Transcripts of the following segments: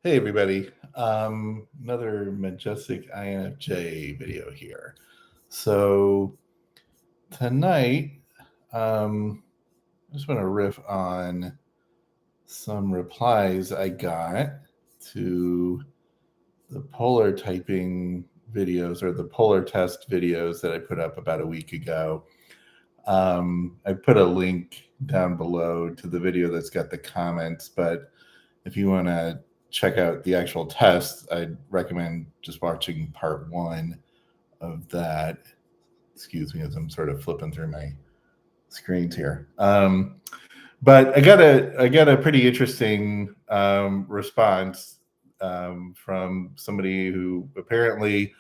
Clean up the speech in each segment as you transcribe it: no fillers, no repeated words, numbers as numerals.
Hey everybody, another majestic INFJ video here. So tonight, I just want to riff on some replies I got to the polar typing videos or the polar test videos that I put up about a week ago. I put a link down below to the video that's got the comments, but if you want to check out the actual test, I'd recommend just watching part one of that. Excuse me as I'm sort of flipping through my screens here. But I got a pretty interesting response from somebody who apparently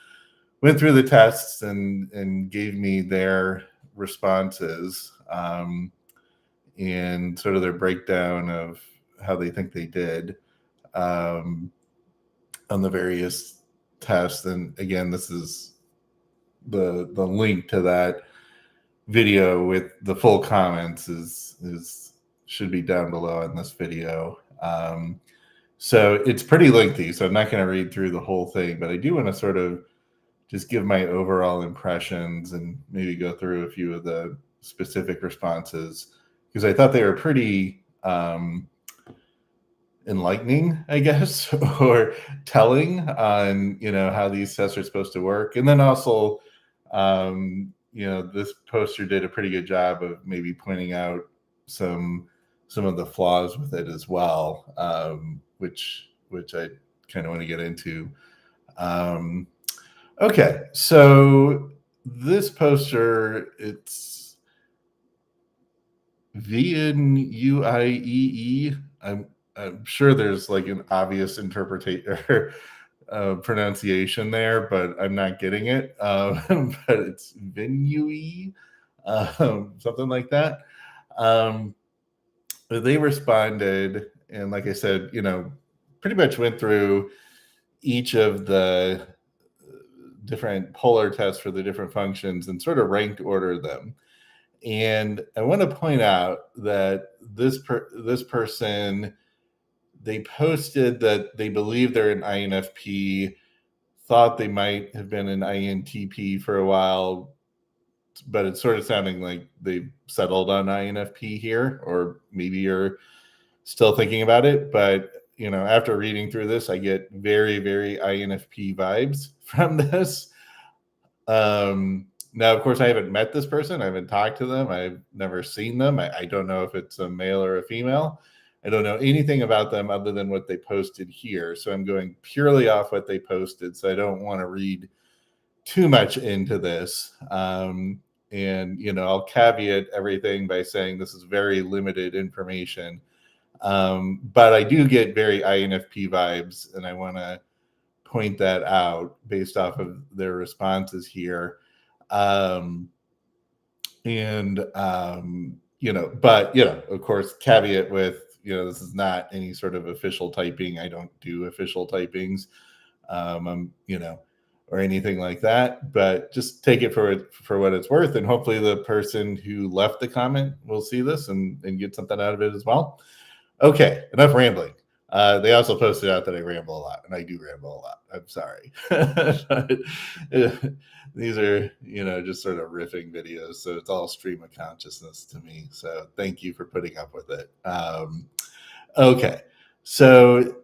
went through the tests and gave me their responses and sort of their breakdown of how they think they did. Um, on the various tests. And again, this is the link to that video with the full comments is should be down below in this video. So it's pretty lengthy, so I'm not going to read through the whole thing, but I do want to sort of just give my overall impressions and maybe go through a few of the specific responses because I thought they were pretty enlightening, I guess, or telling on how these tests are supposed to work. And then also, this poster did a pretty good job of maybe pointing out some of the flaws with it as well, which I kind of want to get into. Okay, so this poster, it's VNUIEE. I'm sure there's like an obvious interpretation pronunciation there, but I'm not getting it. But it's Vinue, something like that. Um, they responded, and like I said, pretty much went through each of the different polar tests for the different functions and sort of ranked order them. And I want to point out that this person, they posted that they believe they're an INFP, thought they might have been an INTP for a while, but it's sort of sounding like they settled on INFP here, or maybe you're still thinking about it. But after reading through this, I get very, very INFP vibes from this. Now, of course, I haven't met this person. I haven't talked to them. I've never seen them. I don't know if it's a male or a female. I don't know anything about them other than what they posted here. So I'm going purely off what they posted. So I don't want to read too much into this. And I'll caveat everything by saying this is very limited information. But I do get very INFP vibes, and I want to point that out based off of their responses here. Um, but of course, caveat with, this is not any sort of official typing. I don't do official typings, or anything like that, but just take it for what it's worth. And hopefully the person who left the comment will see this and get something out of it as well. Okay, enough rambling. They also posted out that I ramble a lot, and I do ramble a lot. I'm sorry. But, these are, just sort of riffing videos, so it's all stream of consciousness to me. So thank you for putting up with it. Okay, so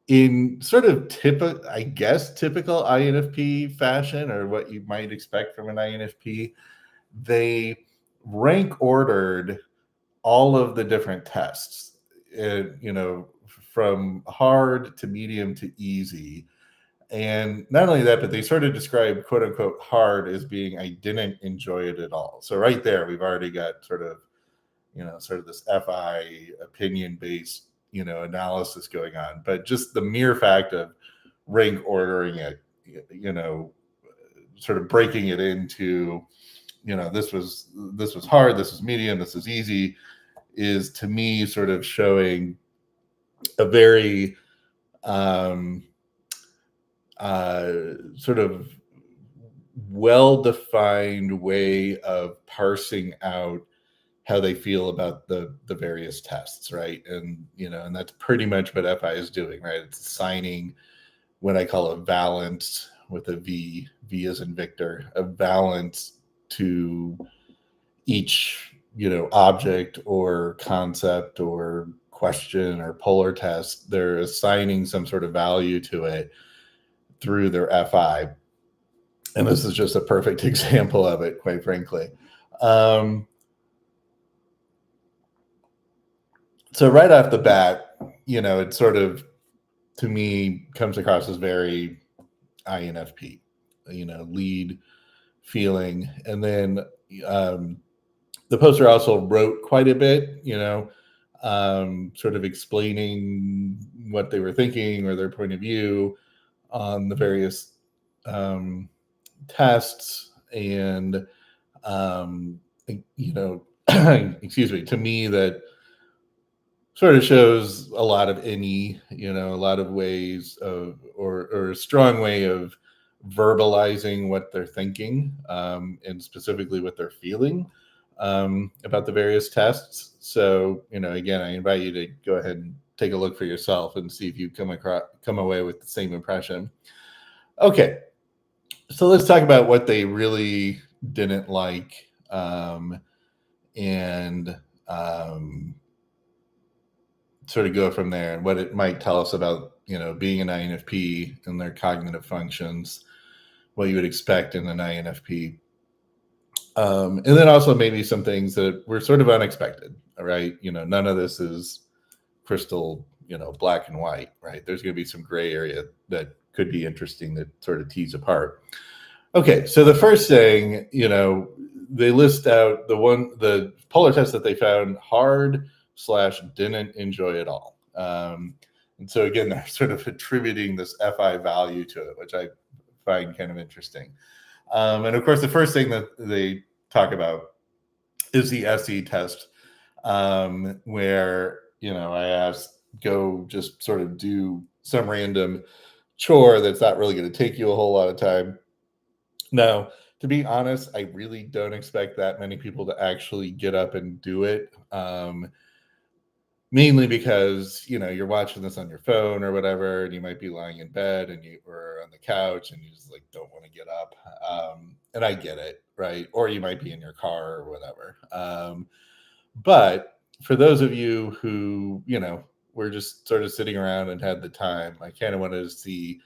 in sort of typical INFP fashion, or what you might expect from an INFP, they rank ordered all of the different tests, from hard to medium to easy. And not only that, but they sort of describe quote unquote hard as being, I didn't enjoy it at all. So right there, we've already got sort of this FI opinion based, analysis going on. But just the mere fact of rank ordering it, sort of breaking it into, this was hard, this was medium, this is easy, is to me sort of showing a very sort of well-defined way of parsing out how they feel about the various tests, right? And and that's pretty much what FI is doing, right? It's assigning what I call a valence with a V as in Victor, a valence to each object or concept or question or polar test. They're assigning some sort of value to it through their FI. And this is just a perfect example of it, quite frankly. So right off the bat, it sort of, to me, comes across as very INFP, lead, feeling. And then the poster also wrote quite a bit, sort of explaining what they were thinking or their point of view on the various tests. And, excuse me, to me, that sort of shows a lot of a lot of ways of, or a strong way of verbalizing what they're thinking, and specifically what they're feeling about the various tests. So, again, I invite you to go ahead and take a look for yourself and see if you come away with the same impression. Okay, so let's talk about what they really didn't like, and sort of go from there, and what it might tell us about being an INFP and their cognitive functions, what you would expect in an INFP. And then also maybe some things that were sort of unexpected, right? None of this is crystal, black and white, right? There's going to be some gray area that could be interesting to sort of tease apart. Okay, so the first thing, they list out the polar test that they found hard / didn't enjoy at all. And so again, they're sort of attributing this FI value to it, which I find kind of interesting. And of course, the first thing that they talk about is the SE test, where, I asked, go just sort of do some random chore that's not really going to take you a whole lot of time. Now, to be honest, I really don't expect that many people to actually get up and do it. Mainly because, you're watching this on your phone or whatever, and you might be lying in bed or on the couch and you just like don't want to get up. And I get it, right? Or you might be in your car or whatever. But for those of you who, were just sort of sitting around and had the time, I kind of wanted to see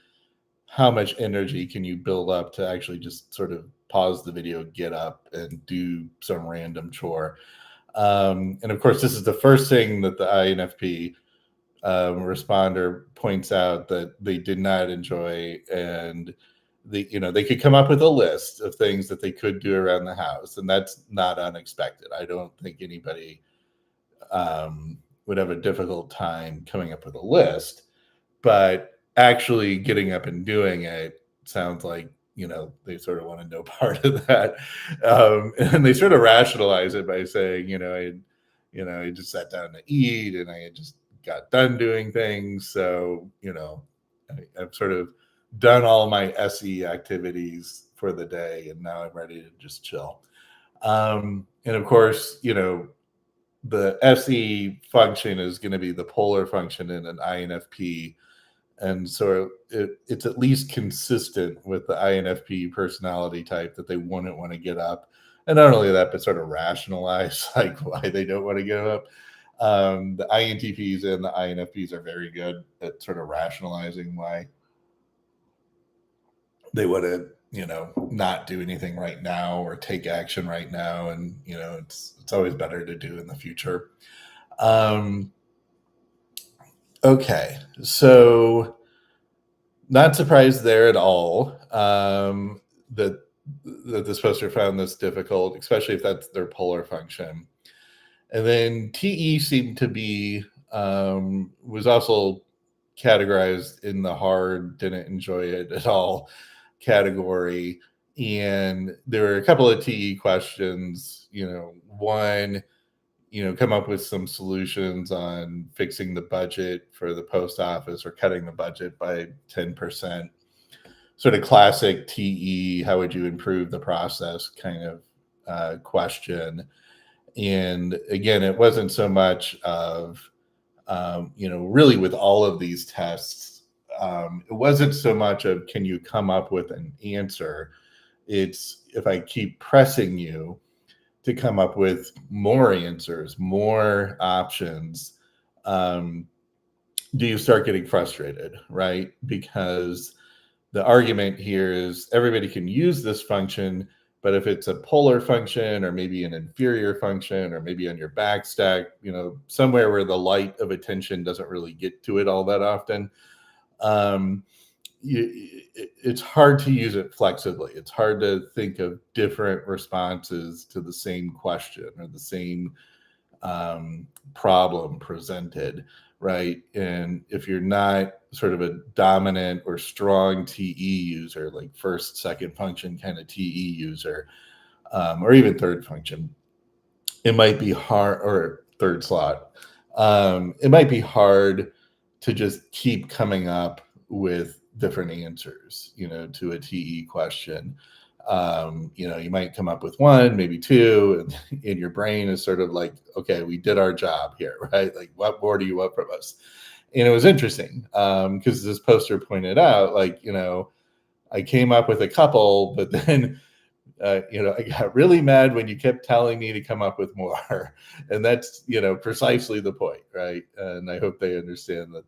how much energy can you build up to actually just sort of pause the video, get up and do some random chore. And of course, this is the first thing that the INFP responder points out that they did not enjoy. And they could come up with a list of things that they could do around the house. And that's not unexpected. I don't think anybody would have a difficult time coming up with a list, but actually getting up and doing it sounds like, they sort of want to know part of that. And they sort of rationalize it by saying, I just sat down to eat and I had just got done doing things. So, I've sort of done all my SE activities for the day and now I'm ready to just chill. And of course, the SE function is going to be the polar function in an INFP. And so it's at least consistent with the INFP personality type that they wouldn't want to get up. And not only that, but sort of rationalize like why they don't want to get up. The INTPs and the INFPs are very good at sort of rationalizing why they want to, not do anything right now or take action right now. And, it's always better to do in the future. Okay, so not surprised there at all that this poster found this difficult, especially if that's their polar function. And then TE seemed to be was also categorized in the hard, didn't enjoy it at all category. And there were a couple of TE questions. One, come up with some solutions on fixing the budget for the post office or cutting the budget by 10%. Sort of classic TE, how would you improve the process kind of question. And again, it wasn't so much of, really with all of these tests, it wasn't so much of can you come up with an answer. It's if I keep pressing you to come up with more answers, more options, um, do you start getting frustrated, right? Because the argument here is everybody can use this function, but if it's a polar function or maybe an inferior function or maybe on your backstack, somewhere where the light of attention doesn't really get to it all that often, um, it's hard to use it flexibly. It's hard to think of different responses to the same question or the same problem presented, right? And if you're not sort of a dominant or strong TE user, like first, second function kind of TE user, or even third function, it might be hard, or third slot, it might be hard to just keep coming up with different answers, to a TE question. You might come up with one, maybe two, and in your brain is sort of like, okay, we did our job here, right? Like, what more do you want from us? And it was interesting because this poster pointed out, like, I came up with a couple, but then I got really mad when you kept telling me to come up with more. And that's, precisely the point, right? And I hope they understand that,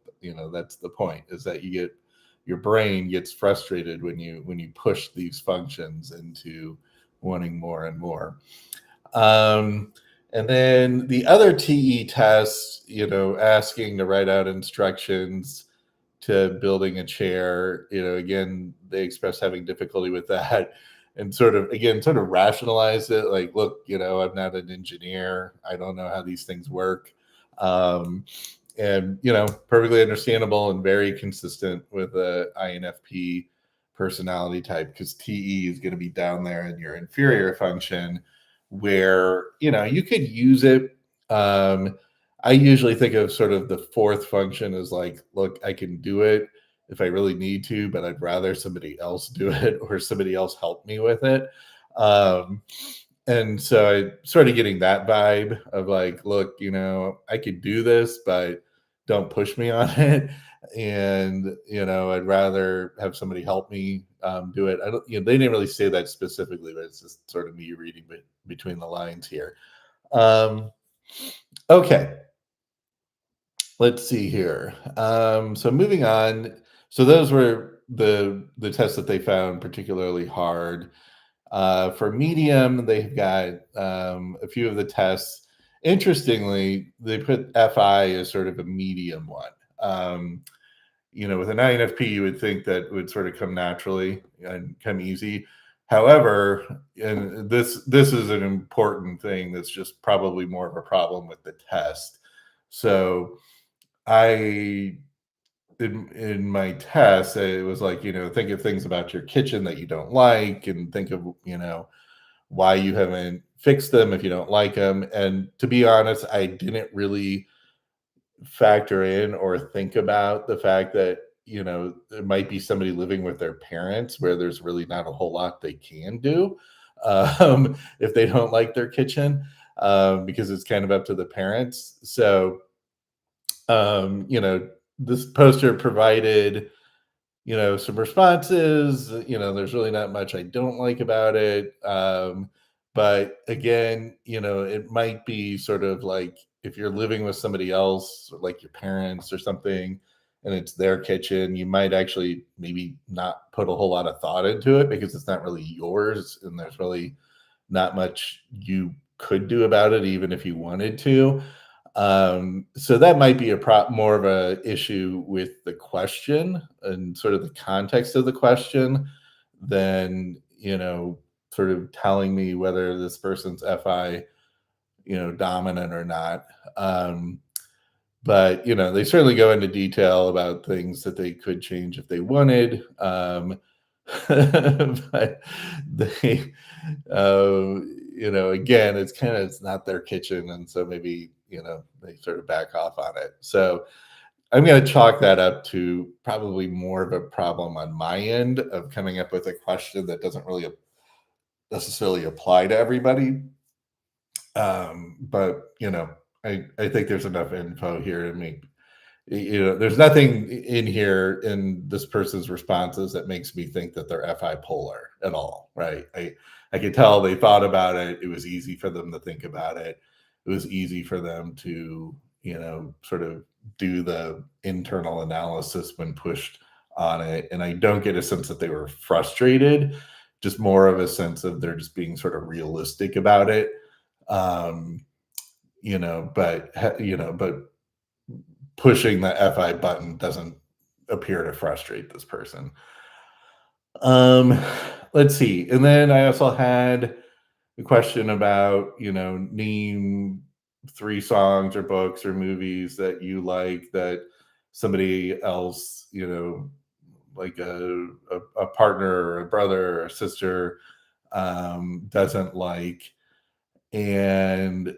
that's the point, is that your brain gets frustrated when you push these functions into wanting more and more. And then the other TE tests, asking to write out instructions to building a chair, again, they express having difficulty with that and sort of rationalize it. Like, look, I'm not an engineer. I don't know how these things work. And, perfectly understandable and very consistent with the INFP personality type, because TE is going to be down there in your inferior function where, you could use it. I usually think of sort of the fourth function as like, look, I can do it if I really need to, but I'd rather somebody else do it or somebody else help me with it. And so I started getting that vibe of like, look, I could do this, but don't push me on it. And, I'd rather have somebody help me do it. I don't, they didn't really say that specifically, but it's just sort of me reading between the lines here. Okay. Let's see here. So moving on. So those were the tests that they found particularly hard. For medium, they've got a few of the tests. Interestingly, they put FI as sort of a medium one. With an INFP, you would think that would sort of come naturally and come easy. However, and this is an important thing that's just probably more of a problem with the test. So I in my test, it was like, think of things about your kitchen that you don't like, and think of, why you haven't fixed them if you don't like them. And to be honest, I didn't really factor in or think about the fact that, there might be somebody living with their parents where there's really not a whole lot they can do if they don't like their kitchen, because it's kind of up to the parents. So, this poster provided, some responses. There's really not much I don't like about it. But again, it might be sort of like if you're living with somebody else, like your parents or something, and it's their kitchen, you might actually maybe not put a whole lot of thought into it because it's not really yours, and there's really not much you could do about it, even if you wanted to. So that might be more of a issue with the question and sort of the context of the question than, sort of telling me whether this person's FI, dominant or not. But, they certainly go into detail about things that they could change if they wanted. But they, again, it's not their kitchen. And so maybe, they sort of back off on it. So I'm going to chalk that up to probably more of a problem on my end of coming up with a question that doesn't really necessarily apply to everybody. But I think there's enough info here to make there's nothing in here in this person's responses that makes me think that they're FI polar at all, right? I could tell they thought about it. It was easy for them to think about it. It was easy for them to, sort of do the internal analysis when pushed on it. And I don't get a sense that they were frustrated, just more of a sense of they're just being sort of realistic about it. Um, but pushing the FI button doesn't appear to frustrate this person. Um, let's see. And then I also had a question about, name 3 songs or books or movies that you like that somebody else, like a partner or a brother or a sister doesn't like. And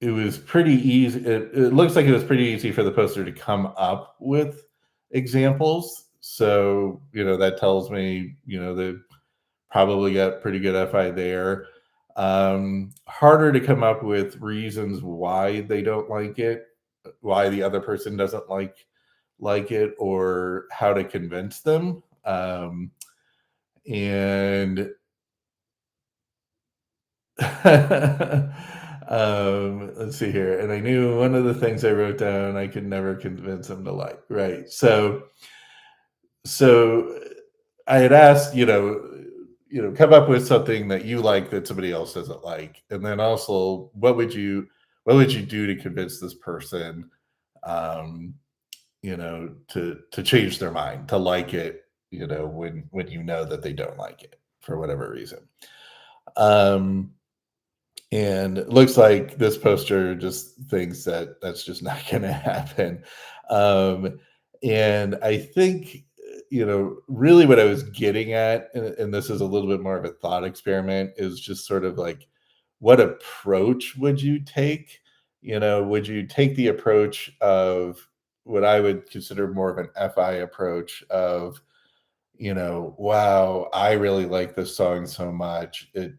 it was pretty easy. It looks like it was pretty easy for the poster to come up with examples. So, that tells me, they probably got pretty good FI there. Harder to come up with reasons why they don't like it, why the other person doesn't like it, or how to convince them. And let's see here. And I knew one of the things I wrote down I could never convince him to like. Right. So I had asked, come up with something that you like that somebody else doesn't like. And then also what would you do to convince this person to change their mind, to like it, when that they don't like it for whatever reason. Um and it looks like this poster just thinks that that's just not going to happen. Um, and I think, really what I was getting at, and this is a little bit more of a thought experiment, is just sort of like, what approach would you take? Would you take the approach of what I would consider more of an FI approach of, wow, I really like this song so much. It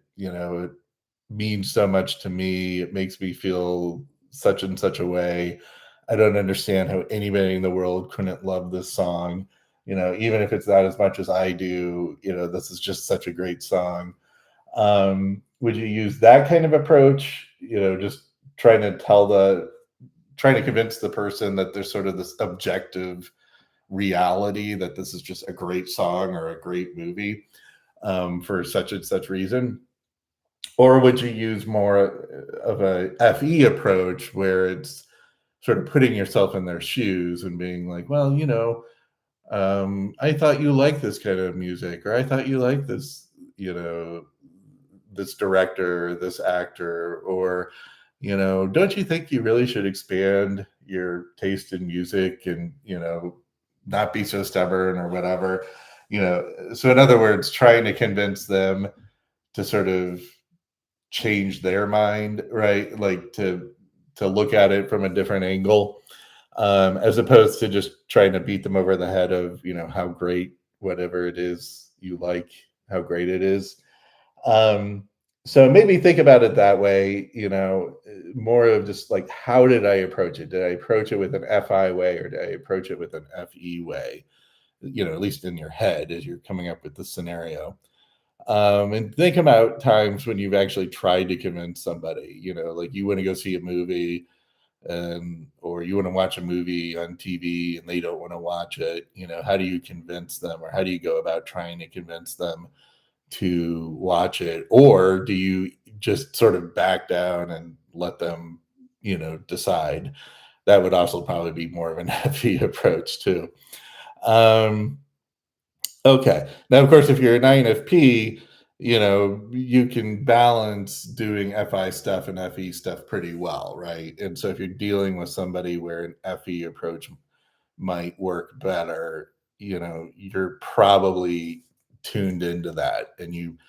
means so much to me. It makes me feel such and such a way. I don't understand how anybody in the world couldn't love this song. Even if it's not as much as I do, this is just such a great song. Would you use that kind of approach? Just trying to convince the person that there's sort of this objective reality that this is just a great song or a great movie for such and such reason? Or would you use more of a FE approach where it's sort of putting yourself in their shoes and being like, well, I thought you liked this kind of music, or I thought you liked this, this director, this actor, or, don't you think you really should expand your taste in music and, not be so stubborn or whatever? So in other words, trying to convince them to sort of change their mind, right? Like to look at it from a different angle, as opposed to just trying to beat them over the head of how great whatever it is you like, how great it is. Um, so maybe think about it that way. More of just like, how did I approach it? Did I approach it with an FI way, or did I approach it with an FE way? At least in your head as you're coming up with the scenario. And think about times when you've actually tried to convince somebody, like you want to go see a movie or you want to watch a movie on TV and they don't want to watch it. How do you convince them, or how do you go about trying to convince them to watch it? Or do you just sort of back down and let them, decide? That would also probably be more of an FE approach too. Okay. Now, of course, if you're an INFP, you can balance doing FI stuff and FE stuff pretty well, right? And so if you're dealing with somebody where an FE approach might work better, you're probably tuned into that. And you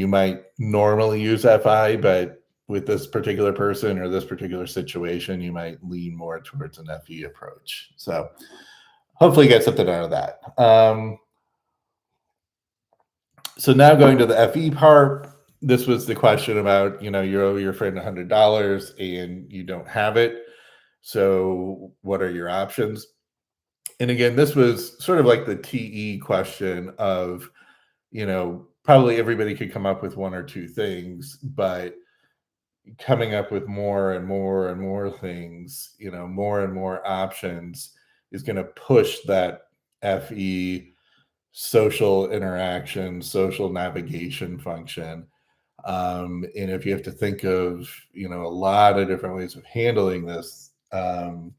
might normally use FI, but with this particular person or this particular situation, you might lean more towards an FE approach. So hopefully you get something out of that. So now going to the FE part, this was the question about, you owe your friend $100 and you don't have it. So what are your options? And again, this was sort of like the TE question of, probably everybody could come up with one or two things, but coming up with more and more and more things, more and more options is going to push that FE social interaction, social navigation function. And if you have to think of, a lot of different ways of handling this, then,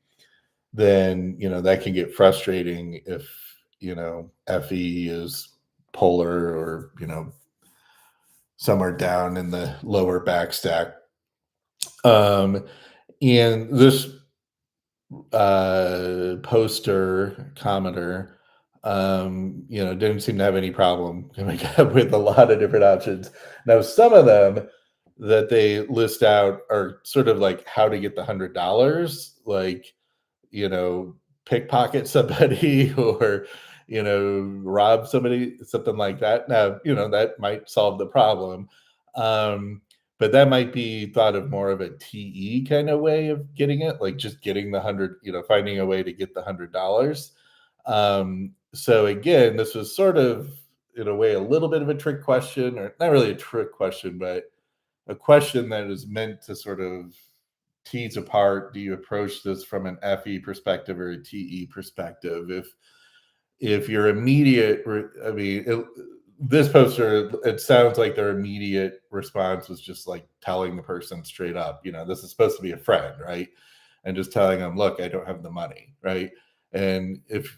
that can get frustrating if, FE is polar or, somewhere down in the lower back stack. Um, and this poster commenter, didn't seem to have any problem coming up with a lot of different options. Now, some of them that they list out are sort of like how to get the $100, like, pickpocket somebody or, rob somebody, something like that. Now, that might solve the problem. Um, but that might be thought of more of a TE kind of way of getting it, like just getting the 100, finding a way to get the $100. So again, this was sort of in a way a little bit of a trick question, or not really a trick question, but a question that is meant to sort of tease apart, do you approach this from an FE perspective or a TE perspective? If your immediate, I mean, this poster, it sounds like their immediate response was just like telling the person straight up, this is supposed to be a friend, right? And just telling them, look, I don't have the money, right? And if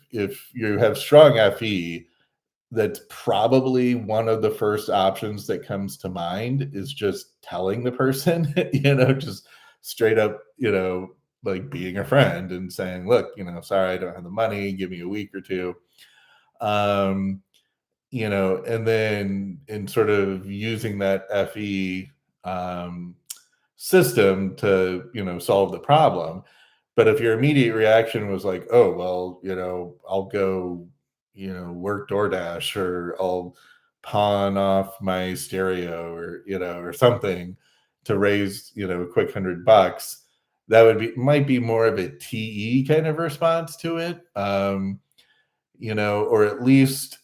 you have strong FE, that's probably one of the first options that comes to mind is just telling the person, just straight up, like being a friend and saying, look, sorry, I don't have the money, give me a week or two. Um, and then in sort of using that FE system to, solve the problem. But if your immediate reaction was like, oh, well, I'll go, work DoorDash, or I'll pawn off my stereo, or, or something to raise, a quick $100, that might be more of a TE kind of response to it. Or at least,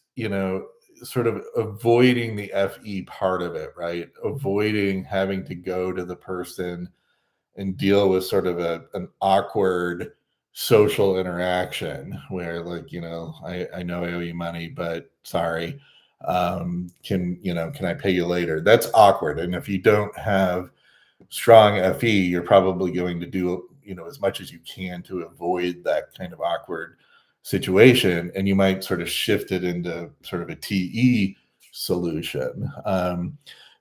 sort of avoiding the FE part of it, right? Avoiding having to go to the person and deal with sort of an awkward social interaction where, like, I know I owe you money, but sorry, can I pay you later? That's awkward. And if you don't have strong FE, you're probably going to do, as much as you can to avoid that kind of awkward situation. And you might sort of shift it into sort of a TE solution.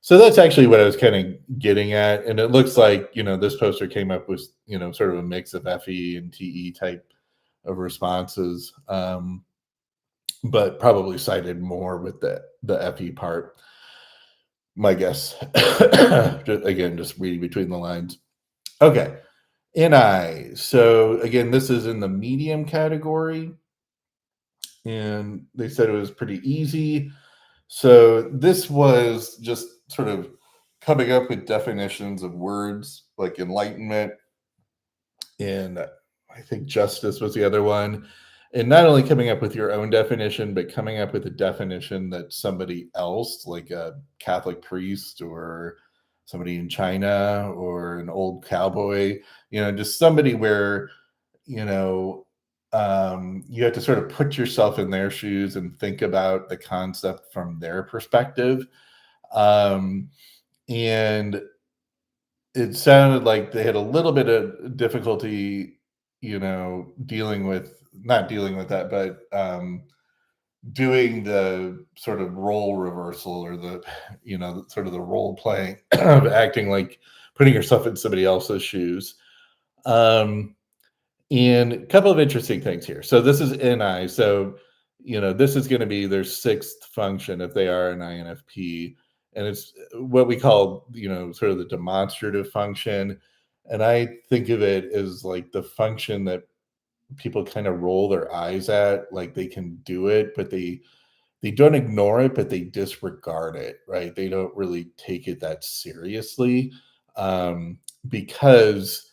So that's actually what I was kind of getting at. And it looks like, this poster came up with, sort of a mix of FE and TE type of responses, but probably cited more with the FE part, my guess. Again, just reading between the lines. Okay. NI. So again, this is in the medium category. And they said it was pretty easy. So this was just sort of coming up with definitions of words like enlightenment, and I think justice was the other one. And not only coming up with your own definition, but coming up with a definition that somebody else, like a Catholic priest or somebody in China or an old cowboy, just somebody where, you have to sort of put yourself in their shoes and think about the concept from their perspective. And it sounded like they had a little bit of difficulty, not dealing with that, but doing the sort of role reversal, or the, sort of the role playing of acting like putting yourself in somebody else's shoes. And a couple of interesting things here. So this is NI. So, this is going to be their sixth function if they are an INFP. And it's what we call, sort of the demonstrative function. And I think of it as like the function that people kind of roll their eyes at, like they can do it, but they they don't ignore it, but they disregard it, right? They don't really take it that seriously, because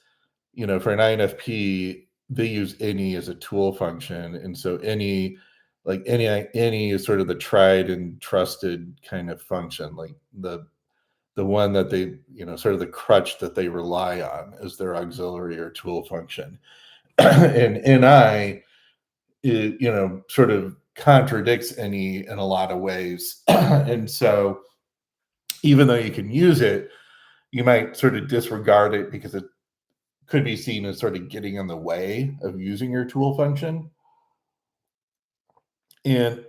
for an INFP, they use any as a tool function, and so any is sort of the tried and trusted kind of function, like the one that they, sort of the crutch that they rely on as their auxiliary or tool function. And NI, sort of contradicts any in a lot of ways. And so even though you can use it, you might sort of disregard it because it could be seen as sort of getting in the way of using your tool function. And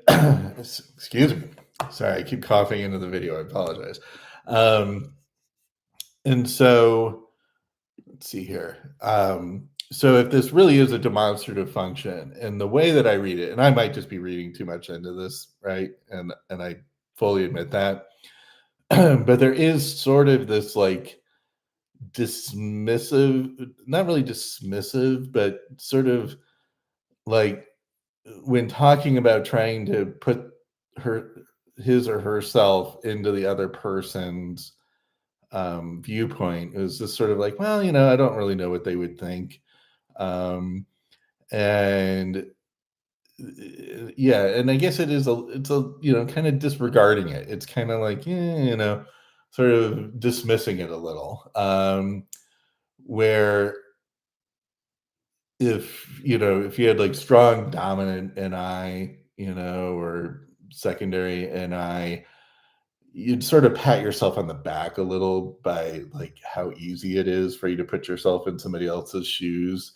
excuse me, sorry, I keep coughing into the video. I apologize. And so let's see here. So if this really is a demonstrative function, and the way that I read it, and I might just be reading too much into this, right? And I fully admit that. But there is sort of this like dismissive, not really dismissive, but sort of like when talking about trying to put his or herself into the other person's viewpoint, is this sort of like, well, I don't really know what they would think. And yeah, and I guess it's a kind of disregarding it. It's kind of like, sort of dismissing it a little. Where if you had like strong dominant NI, or secondary NI, you'd sort of pat yourself on the back a little by like how easy it is for you to put yourself in somebody else's shoes.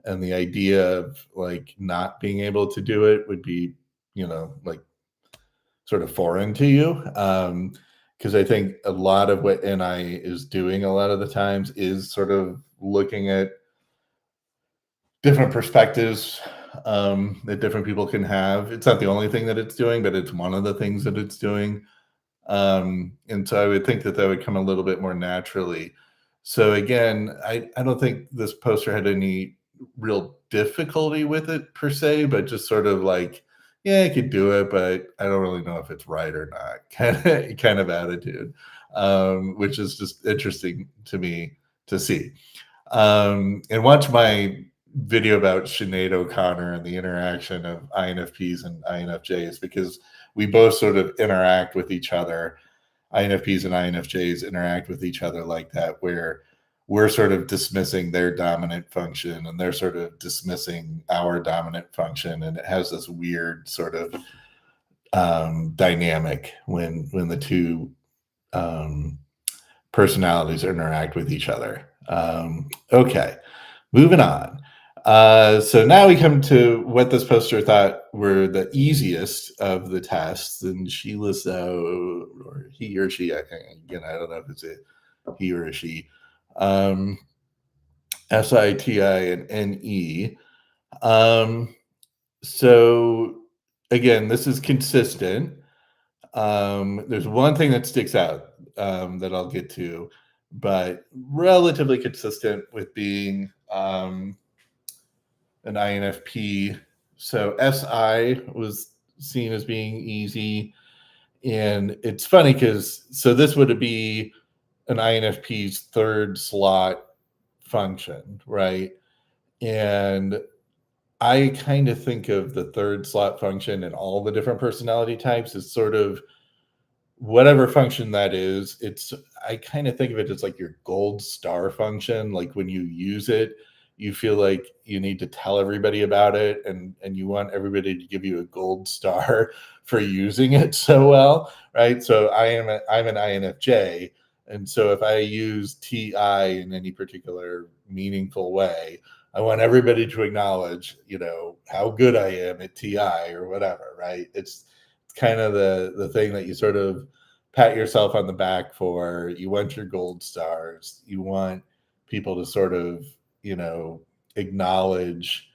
And the idea of like not being able to do it would be, like sort of foreign to you. Because I think a lot of what NI is doing a lot of the times is sort of looking at different perspectives that different people can have. It's not the only thing that it's doing, but it's one of the things that it's doing. And so I would think that that would come a little bit more naturally. So again, I don't think this poster had any real difficulty with it per se, but just sort of like, yeah, I could do it, but I don't really know if it's right or not, kind of attitude, which is just interesting to me to see. And watch my video about Sinead O'Connor and the interaction of INFPs and INFJs, because we both sort of interact with each other. INFPs and INFJs interact with each other like that, where we're sort of dismissing their dominant function and they're sort of dismissing our dominant function. And it has this weird sort of dynamic when the two personalities interact with each other. Okay, moving on. So now we come to what this poster thought were the easiest of the tests, and Sheila, or he or she, again, I don't know if it's a he or a she, SITI and NE. So again, this is consistent. There's one thing that sticks out that I'll get to, but relatively consistent with being an INFP. So SI was seen as being easy. And it's funny because this would be an INFP's third slot function, right? And I kind of think of the third slot function and all the different personality types as sort of whatever function that is. I kind of think of it as like your gold star function. Like when you use it, you feel like you need to tell everybody about it, and you want everybody to give you a gold star for using it so well, right? So I'm an INFJ, and so if I use TI in any particular meaningful way, I want everybody to acknowledge, how good I am at TI or whatever, right? It's kind of the thing that you sort of pat yourself on the back for. You want your gold stars. You want people to sort of, acknowledge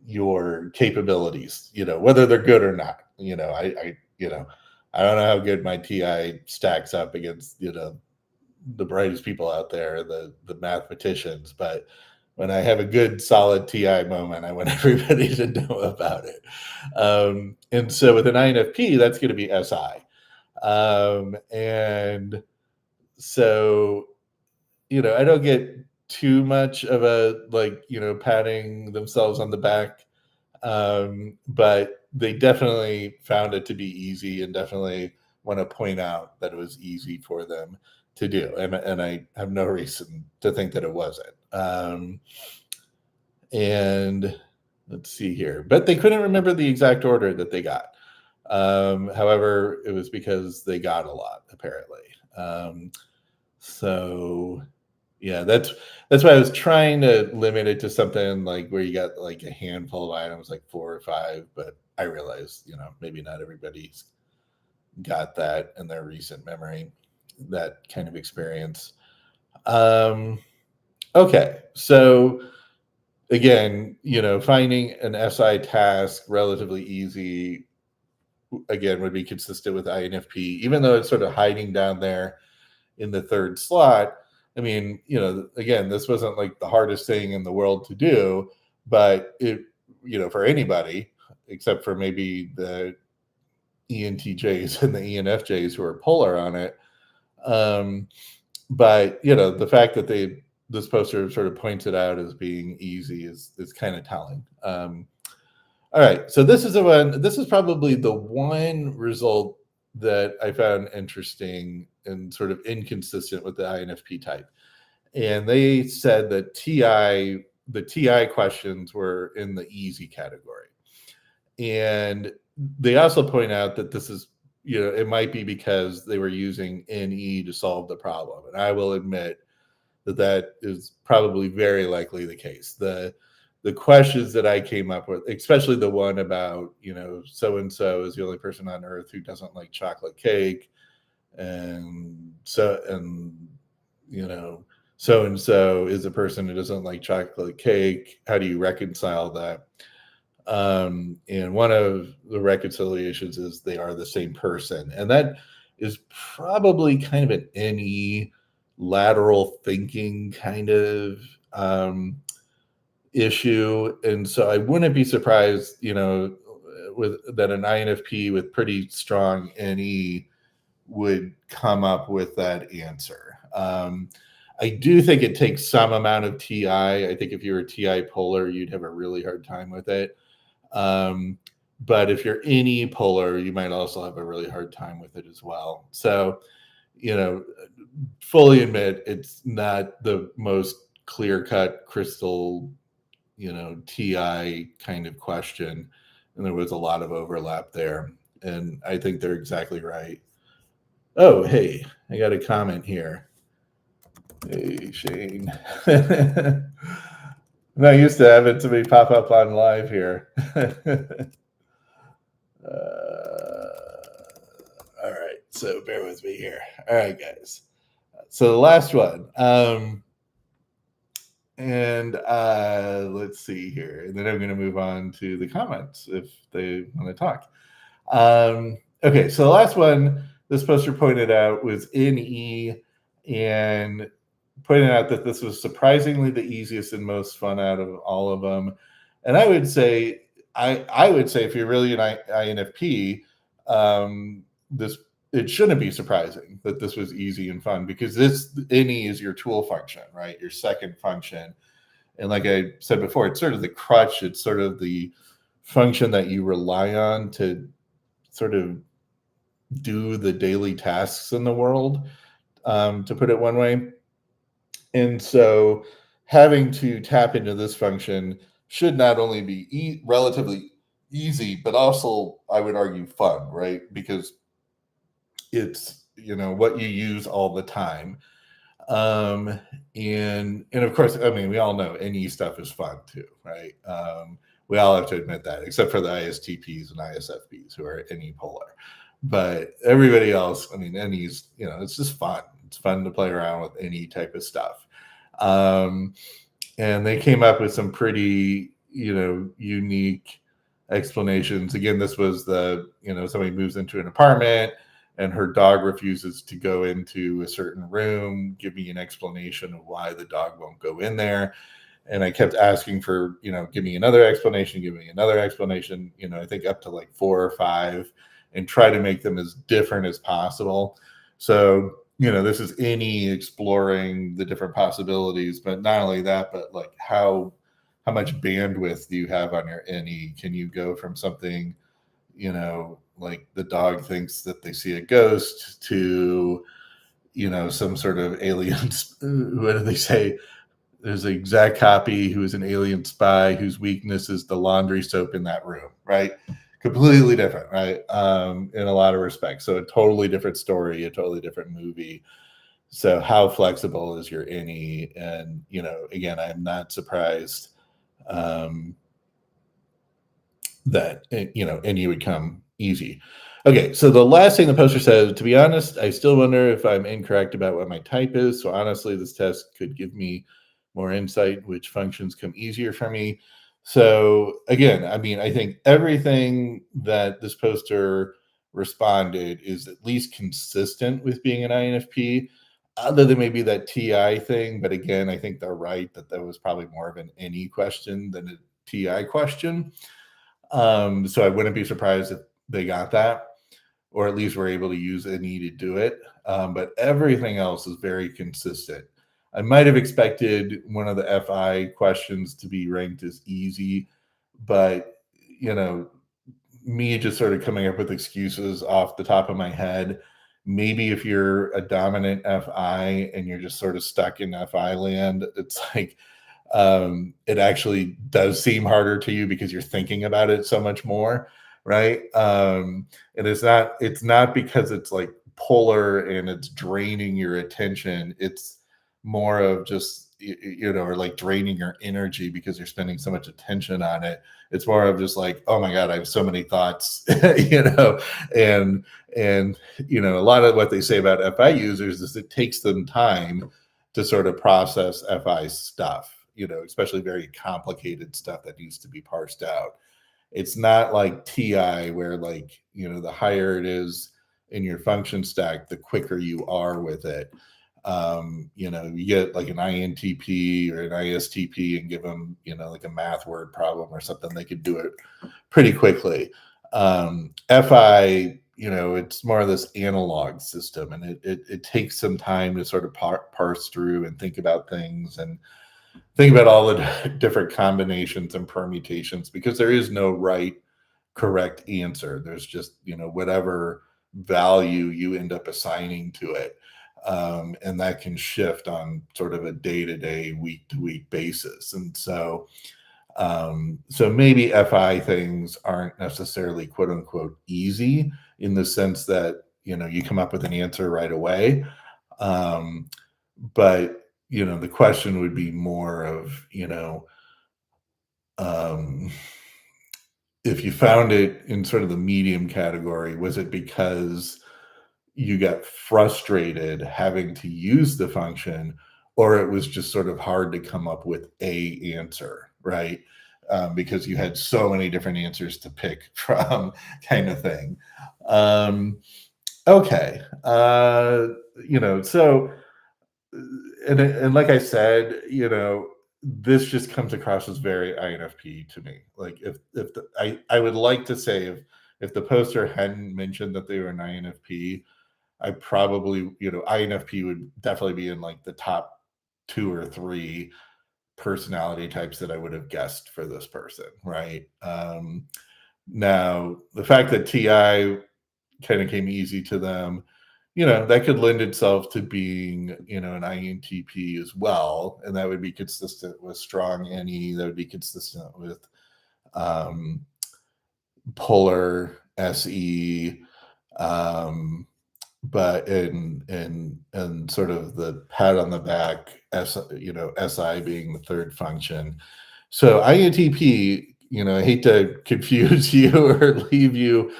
your capabilities, whether they're good or not. I don't know how good my TI stacks up against, the brightest people out there, the mathematicians, but when I have a good solid TI moment, I want everybody to know about it. And so with an INFP, that's going to be SI. And so, I don't get too much of a patting themselves on the back. But they definitely found it to be easy and definitely want to point out that it was easy for them to do. And I have no reason to think that it wasn't. And let's see here. But they couldn't remember the exact order that they got. However, it was because they got a lot, apparently. So yeah, that's why I was trying to limit it to something like where you got like a handful of items, like 4 or 5. But I realized, maybe not everybody's got that in their recent memory, that kind of experience. Okay, so again, finding an SI task relatively easy, again, would be consistent with INFP, even though it's sort of hiding down there in the third slot. I mean, again, this wasn't like the hardest thing in the world to do, but it, for anybody, except for maybe the ENTJs and the ENFJs who are polar on it. But, the fact that this poster sort of points it out as being easy is kind of telling. All right, so this is probably the one result that I found interesting and sort of inconsistent with the INFP type. And they said that the TI questions were in the easy category. And they also point out that this is, it might be because they were using NE to solve the problem. And I will admit that is probably very likely the case. The questions that I came up with, especially the one about, so-and-so is the only person on earth who doesn't like chocolate cake. And so-and-so is a person who doesn't like chocolate cake. How do you reconcile that? And one of the reconciliations is they are the same person. And that is probably kind of an NE lateral thinking kind of issue. And so I wouldn't be surprised, with that an INFP with pretty strong NE would come up with that answer. I do think it takes some amount of TI. I think if you were TI polar, you'd have a really hard time with it. But if you're NE polar, you might also have a really hard time with it as well. So, fully admit it's not the most clear-cut, crystal, TI kind of question. And there was a lot of overlap there. And I think they're exactly right. Oh, hey, I got a comment here. Hey, Shane. I'm not used to having somebody pop up on live here. All right, so bear with me here. All right, guys. So the last one. Let's see here. And then I'm going to move on to the comments if they want to talk. Okay, so the last one this poster pointed out was NE, and pointed out that this was surprisingly the easiest and most fun out of all of them. And I would say if you're really an INFP, it shouldn't be surprising that this was easy and fun, because this NE is your tool function, right? Your second function. And like I said before, it's sort of the crutch. It's sort of the function that you rely on to sort of do the daily tasks in the world, to put it one way. And so having to tap into this function should not only be relatively easy, but also, I would argue, fun, right? Because it's, what you use all the time. And of course, I mean, we all know NE stuff is fun too, right? We all have to admit that, except for the ISTPs and ISFPs who are NE polar. But everybody else, I mean, NE's, it's just fun. It's fun to play around with any type of stuff. And they came up with some pretty, unique explanations. Again, this was somebody moves into an apartment and her dog refuses to go into a certain room. Give me an explanation of why the dog won't go in there. And I kept asking for, give me another explanation, give me another explanation, I think up to like 4 or 5, and try to make them as different as possible. So, this is any exploring the different possibilities, but not only that, but like how much bandwidth do you have on your any? Can you go from something, like the dog thinks that they see a ghost to, some sort of aliens? What do they say? There's an exact copy who is an alien spy whose weakness is the laundry soap in that room, right? Completely different, right? In a lot of respects. So a totally different story, a totally different movie. So how flexible is your any? And, again, I'm not surprised um, that, any would come easy. Okay, so the last thing the poster says, to be honest, I still wonder if I'm incorrect about what my type is. So honestly, this test could give me more insight, which functions come easier for me. So again, I mean, I think everything that this poster responded is at least consistent with being an INFP, other than maybe that TI thing. But again, I think they're right that that was probably more of an any question than a TI question. So I wouldn't be surprised if they got that, or at least were able to use any to do it. But everything else is very consistent. I might have expected one of the FI questions to be ranked as easy, but you know, me just sort of coming up with excuses off the top of my head. Maybe if you're a dominant FI and you're just sort of stuck in FI land, it's like it actually does seem harder to you because you're thinking about it so much more, right? And it's not because it's like polar and it's draining your attention. It's more of just or like draining your energy because you're spending so much attention on it. It's more of just like, oh my god, I have so many thoughts, and a lot of what they say about FI users is it takes them time to sort of process FI stuff, especially very complicated stuff that needs to be parsed out. It's not like TI where like, the higher it is in your function stack, the quicker you are with it. You get like an INTP or an ISTP and give them, like a math word problem or something, they could do it pretty quickly. FI, it's more of this analog system, and it takes some time to sort of parse through and think about things and think about all the different combinations and permutations, because there is no right correct answer. There's just, whatever value you end up assigning to it. And that can shift on sort of a day-to-day, week-to-week basis. And so maybe FI things aren't necessarily quote unquote easy in the sense that, you come up with an answer right away. But, the question would be more of, um, if you found it in sort of the medium category, was it because you got frustrated having to use the function, or it was just sort of hard to come up with a answer, right? Because you had so many different answers to pick from, kind of thing. Okay. So, and like I said, this just comes across as very INFP to me. Like I would like to say if the poster hadn't mentioned that they were an INFP, I probably, INFP would definitely be in like the top 2 or 3 personality types that I would have guessed for this person, right? Now, the fact that TI kind of came easy to them, that could lend itself to being, an INTP as well. And that would be consistent with strong NE, that would be consistent with um, POLR SE. But in sort of the pat on the back, SI being the third function. So INTP, I hate to confuse you or leave you,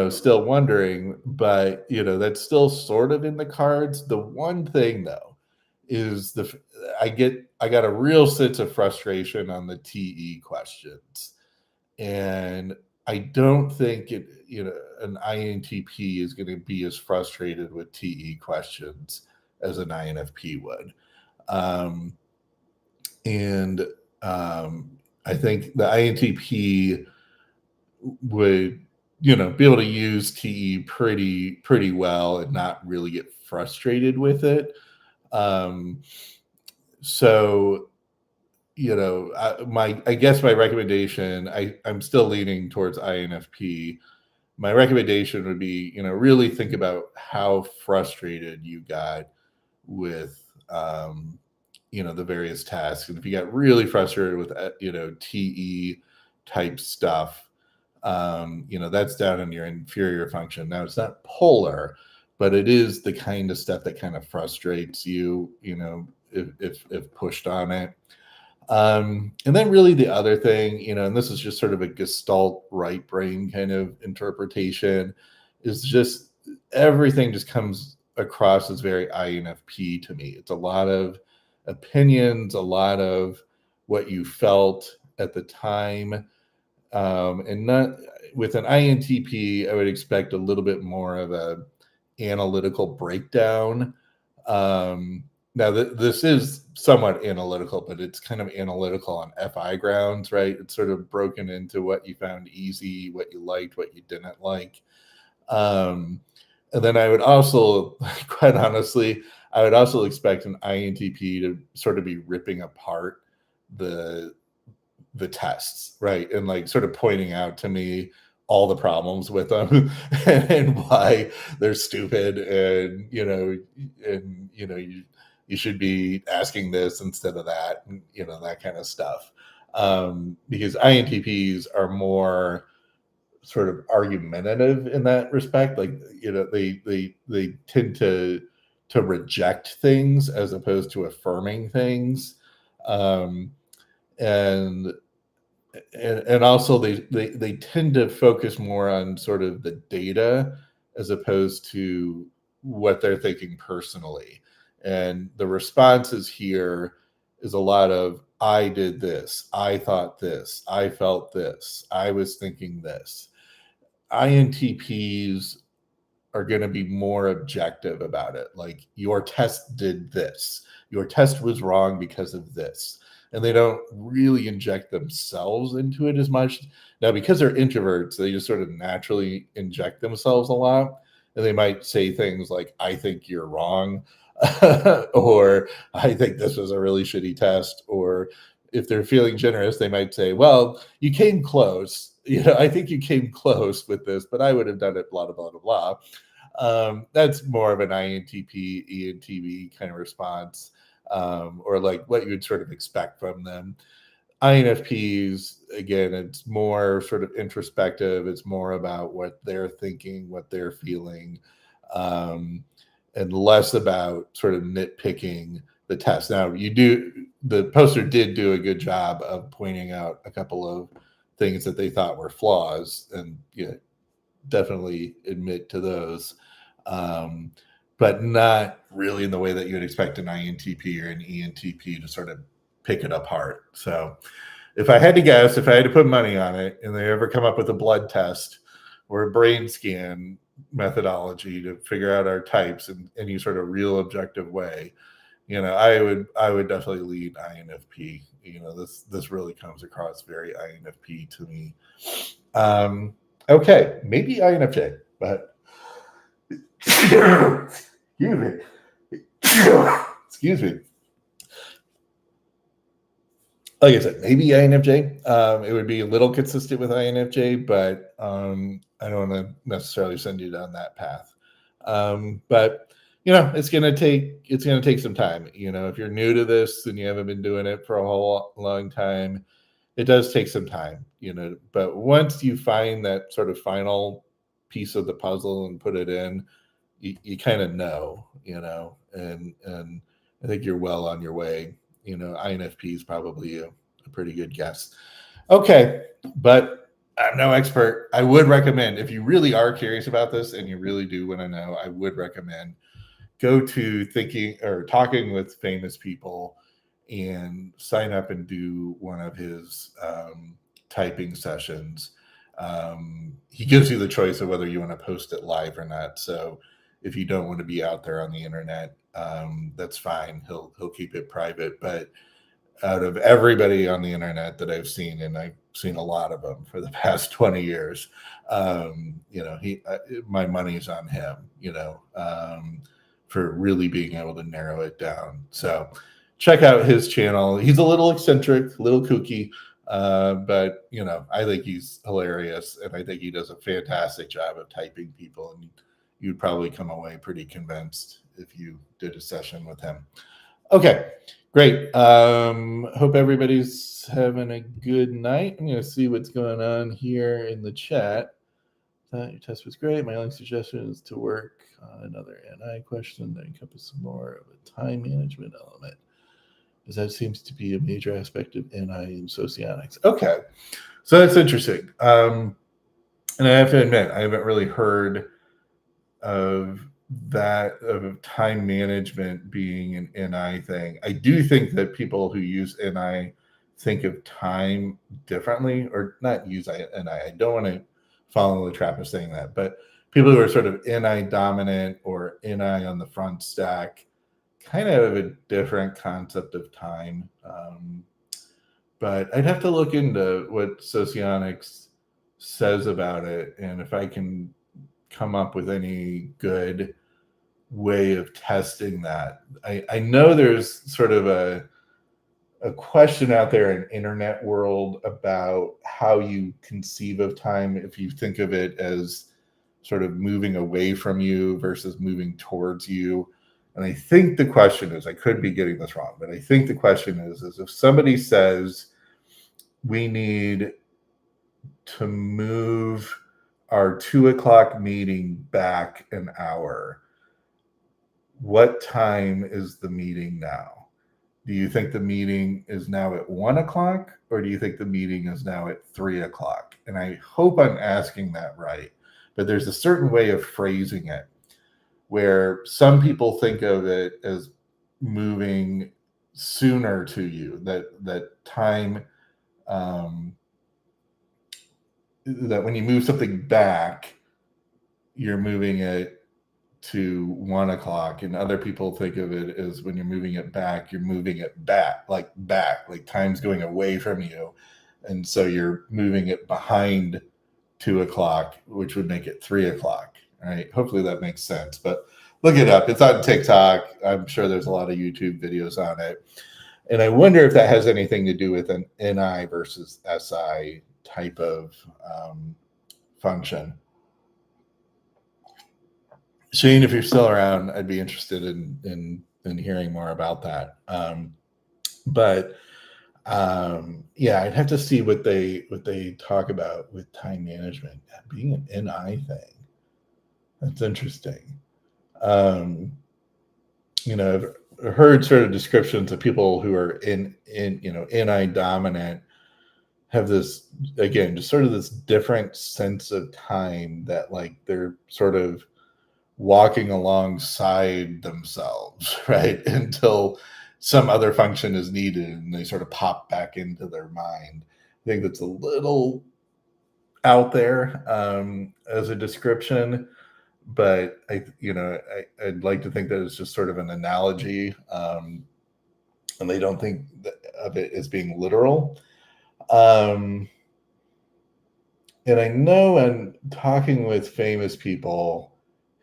still wondering, but that's still sort of in the cards. The one thing though is I got a real sense of frustration on the TE questions, and I don't think an INTP is going to be as frustrated with TE questions as an INFP would. Um, And I think the INTP would, be able to use TE pretty well and not really get frustrated with it. So, I guess my recommendation, I'm still leaning towards INFP. My recommendation would be, really think about how frustrated you got with, the various tasks. And if you got really frustrated with, TE type stuff, that's down in your inferior function. Now, it's not polar, but it is the kind of stuff that kind of frustrates you, if pushed on it. And then really the other thing, and this is just sort of a Gestalt right brain kind of interpretation, is just everything just comes across as very INFP to me. It's a lot of opinions, a lot of what you felt at the time. And not with an INTP, I would expect a little bit more of a analytical breakdown. Now, this is somewhat analytical, but it's kind of analytical on FI grounds, right? It's sort of broken into what you found easy, what you liked, what you didn't like. And then I would also, quite honestly, I would also expect an INTP to sort of be ripping apart the tests, right? And like sort of pointing out to me all the problems with them and why they're stupid, and you should be asking this instead of that, and that kind of stuff. Because INTPs are more sort of argumentative in that respect. Like, they tend to reject things as opposed to affirming things. And also they tend to focus more on sort of the data as opposed to what they're thinking personally. And the responses here is a lot of, I did this, I thought this, I felt this, I was thinking this. INTPs are going to be more objective about it. Like, your test did this, your test was wrong because of this. And they don't really inject themselves into it as much. Now, because they're introverts, they just sort of naturally inject themselves a lot. And they might say things like, I think you're wrong, or I think this was a really shitty test. Or if they're feeling generous, they might say, well, you came close. I think you came close with this, but I would have done it, blah, blah, blah, blah. That's more of an INTP, ENTP kind of response. Or like what you would sort of expect from them. INFPs, again, it's more sort of introspective. It's more about what they're thinking, what they're feeling, and less about sort of nitpicking the test. Now, the poster did do a good job of pointing out a couple of things that they thought were flaws, and definitely admit to those. But not really in the way that you would expect an INTP or an ENTP to sort of pick it apart. So if I had to guess, if I had to put money on it, and they ever come up with a blood test or a brain scan methodology to figure out our types in any sort of real objective way, I would definitely lead INFP. This really comes across very INFP to me. Okay, maybe INFJ, but excuse me. Excuse me. Like I said, maybe INFJ. It would be a little consistent with INFJ, but I don't want to necessarily send you down that path. But it's gonna take some time. If you're new to this and you haven't been doing it for a whole long time, it does take some time. But once you find that sort of final piece of the puzzle and put it in, you kind of know, and I think you're well on your way. INFP is probably a pretty good guess. Okay, but I'm no expert. I would recommend, if you really are curious about this and you really do want to know, I would recommend go to Thinking or Talking with Famous People and sign up and do one of his typing sessions. He gives you the choice of whether you want to post it live or not. So if you don't want to be out there on the internet, that's fine. He'll keep it private. But out of everybody on the internet that I've seen, and I've seen a lot of them for the past 20 years. My money's on him, for really being able to narrow it down. So check out his channel. He's a little eccentric, a little kooky, but I think he's hilarious, and I think he does a fantastic job of typing people, and you'd probably come away pretty convinced if you did a session with him. Okay, great. Hope everybody's having a good night. I'm going to see what's going on here in the chat. Your test was great. My only suggestion is to work on another NI question that encompasses more of a time management element, as that seems to be a major aspect of NI in socionics. Okay, so that's interesting. And I have to admit, I haven't really heard of time management being an NI thing. I do think that people who use NI think of time differently, or not use NI. I don't want to fall in the trap of saying that, but people who are sort of NI dominant or NI on the front stack kind of have a different concept of time. But I'd have to look into what socionics says about it, and if I can come up with any good way of testing that. I know there's sort of a question out there in internet world about how you conceive of time, if you think of it as sort of moving away from you versus moving towards you. And I think the question is, I could be getting this wrong, but I think the question is if somebody says we need to move our 2:00 meeting back an hour, what time is the meeting now? Do you think the meeting is now at 1:00, or do you think the meeting is now at 3:00? And I hope I'm asking that right, but there's a certain way of phrasing it where some people think of it as moving sooner to you, that time, that when you move something back, you're moving it to 1:00, and other people think of it as when you're moving it back, you're moving it back, like time's going away from you, and so you're moving it behind 2:00, which would make it 3:00. All right, hopefully that makes sense, but look it up. It's on TikTok. I'm sure there's a lot of YouTube videos on it, and I wonder if that has anything to do with an NI versus SI type of function. Shane, if you're still around, I'd be interested in hearing more about that. Yeah, I'd have to see what they talk about with time management being an NI thing. That's interesting. I've heard sort of descriptions of people who are in NI dominant have this, again, just sort of this different sense of time, that like they're sort of walking alongside themselves, right, until some other function is needed and they sort of pop back into their mind. I think that's a little out there as a description, but I'd like to think that it's just sort of an analogy, and they don't think of it as being literal. And I know in talking with famous people,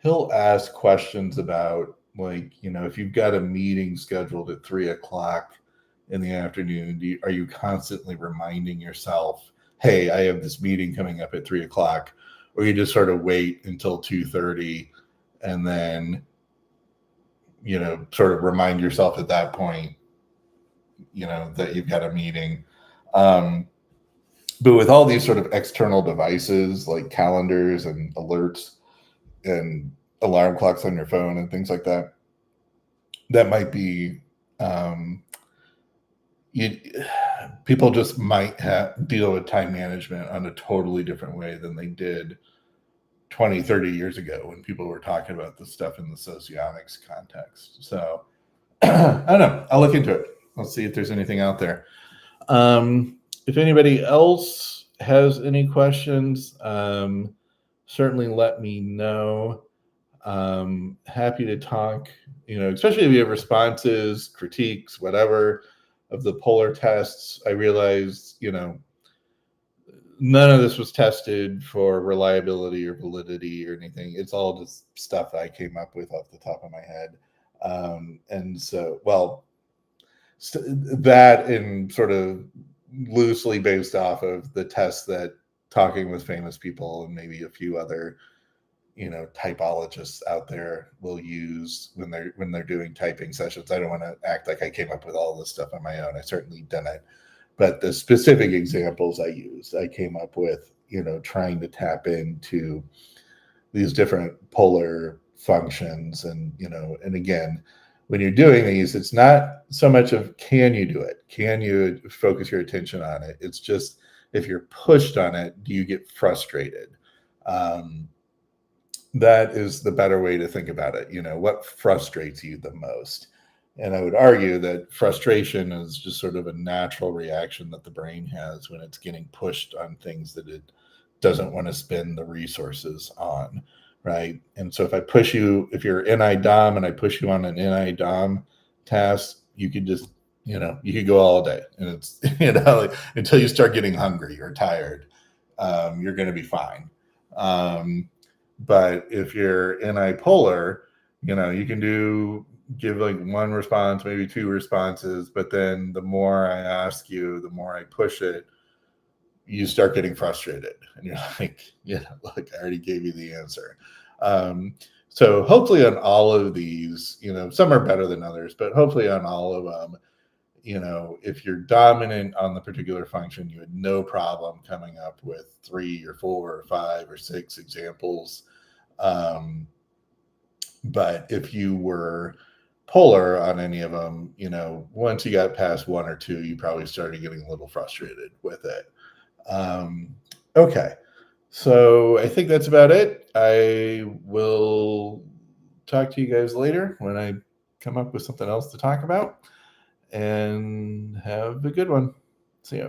he'll ask questions about, like, if you've got a meeting scheduled at 3:00 in the afternoon, are you constantly reminding yourself, hey, I have this meeting coming up at 3:00, or you just sort of wait until 2:30 and then, sort of remind yourself at that point, that you've got a meeting. But with all these sort of external devices like calendars and alerts and alarm clocks on your phone and things like that, that might be, people just might deal with time management on a totally different way than they did 20, 30 years ago when people were talking about this stuff in the socionics context. So I don't know. I'll look into it. I'll see if there's anything out there. If anybody else has any questions, certainly let me know. Happy to talk, especially if you have responses, critiques, whatever. of the polar tests, I realized, none of this was tested for reliability or validity or anything. It's all just stuff I came up with off the top of my head. And so, well, that and sort of loosely based off of the tests that Talking with Famous People and maybe a few other typologists out there will use when they're doing typing sessions. I don't want to act like I came up with all this stuff on my own. I certainly didn't, but the specific examples I used, I came up with, trying to tap into these different polar functions. And again, when you're doing these, it's not so much of can you do it, can you focus your attention on it, it's just if you're pushed on it, do you get frustrated? That is the better way to think about it. What frustrates you the most? And I would argue that frustration is just sort of a natural reaction that the brain has when it's getting pushed on things that it doesn't want to spend the resources on, right? And so if you're NI-DOM and I push you on an NI-DOM task, you could just, you could go all day, and it's, until you start getting hungry or tired, you're going to be fine. But if you're NI-polar, you can give like one response, maybe two responses, but then the more I ask you, the more I push it, you start getting frustrated, and you're like, look, I already gave you the answer. So hopefully on all of these, some are better than others, but hopefully on all of them, if you're dominant on the particular function, you had no problem coming up with 3 or 4 or 5 or 6 examples. But if you were polar on any of them, once you got past 1 or 2, you probably started getting a little frustrated with it. Okay, so I think that's about it. I will talk to you guys later when I come up with something else to talk about, and have a good one. See ya.